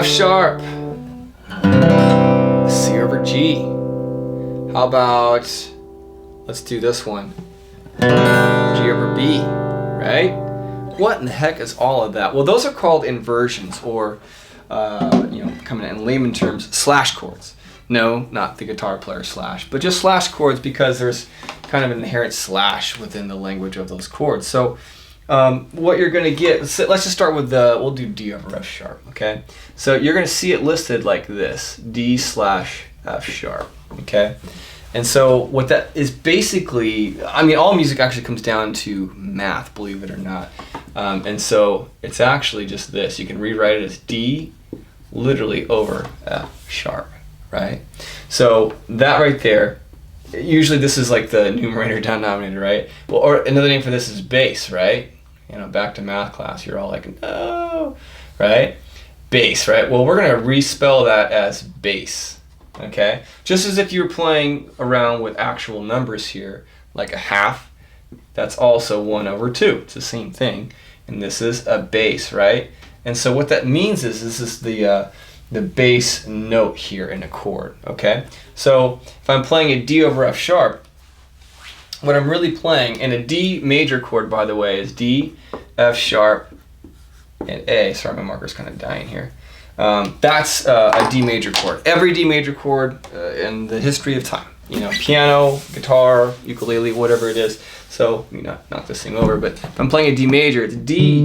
F sharp, C over G. How about, let's do this one, G over B, right? What in the heck is all of that? Well, those are called inversions, or coming in layman terms, slash chords. No, not the guitar player slash, but just slash chords, because there's kind of an inherent slash within the language of those chords. So what you're going to get, let's just start with we'll do D over F sharp, okay? So you're going to see it listed like this, D slash F sharp, okay? And so what that is basically, I mean, all music actually comes down to math, believe it or not. And so it's actually just this. You can rewrite it as D literally over F sharp, right? So that right there, usually this is like the numerator denominator, right? Well, or another name for this is bass, right? You know, back to math class, you're all like, no, right? Bass, right? Well, we're gonna respell that as bass, okay? Just as if you were playing around with actual numbers here, like a half, that's also 1 over 2. It's the same thing. And this is a bass, right? And so what that means is this is the bass note here in a chord, okay? So if I'm playing a D over F sharp, what I'm really playing, and a D major chord, by the way, is D, F sharp, and A. Sorry, my marker's kind of dying here. That's a D major chord. Every D major chord in the history of time. You know, piano, guitar, ukulele, whatever it is. So, you know, knock this thing over, but if I'm playing a D major, it's D,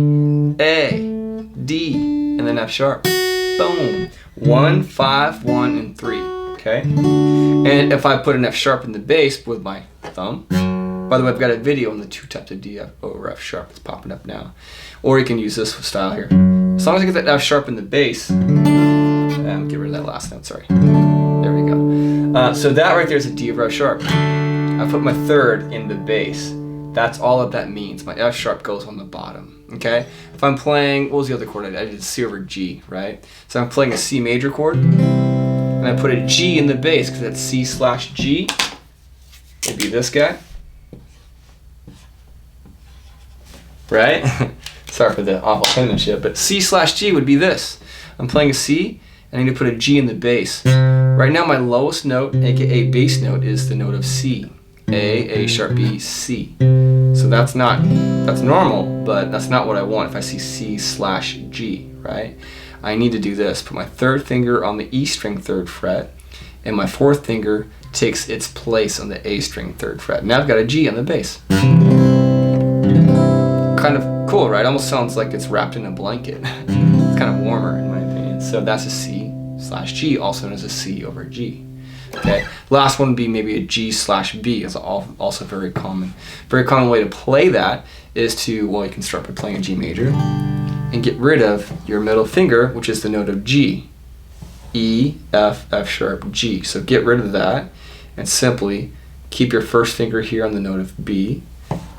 A, D, and then F sharp. Boom. 1, 5, 1, and 3. Okay? And if I put an F sharp in the bass with my thumb, by the way, I've got a video on the 2 types of D over F sharp. It's popping up now. Or you can use this style here. As long as I get that F sharp in the bass, get rid of that last note, sorry. There we go. So that right there is a D over F sharp. I put my third in the bass. That's all that means. My F sharp goes on the bottom, okay? If I'm playing, what was the other chord I did? I did C over G, right? So I'm playing a C major chord, and I put a G in the bass, because that's C slash G. It'd be this guy. Right? Sorry for the awful penmanship, but C slash G would be this. I'm playing a C, and I need to put a G in the bass. Right now my lowest note, aka bass note, is the note of C. A sharp, B, C. So that's normal, but that's not what I want if I see C slash G, right? I need to do this, put my third finger on the E string 3rd fret, and my 4th finger takes its place on the A string 3rd fret. Now I've got a G on the bass. Kind of cool, right? Almost sounds like it's wrapped in a blanket. It's kind of warmer in my opinion. So that's a C slash G, also known as a C over G. Okay. Last one would be maybe a G slash B. It's also very common. Very common way to play that is to, well, you can start by playing a G major and get rid of your middle finger, which is the note of G. E, F, F sharp, G. So get rid of that and simply keep your first finger here on the note of B,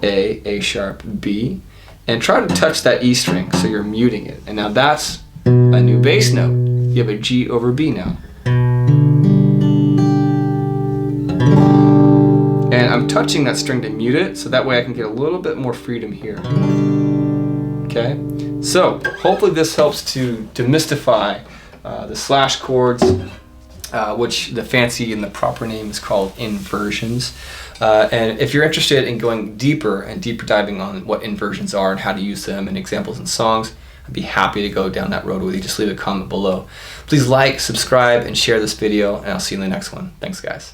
A sharp, B, and try to touch that E string so you're muting it. And now that's a new bass note. You have a G over B now. And I'm touching that string to mute it, so that way I can get a little bit more freedom here. Okay? So, hopefully this helps to demystify the slash chords, which the fancy and the proper name is called inversions. And if you're interested in going deeper and deeper diving on what inversions are and how to use them and examples in songs, I'd be happy to go down that road with you. Just leave a comment below. Please like, subscribe, and share this video, and I'll see you in the next one. Thanks, guys.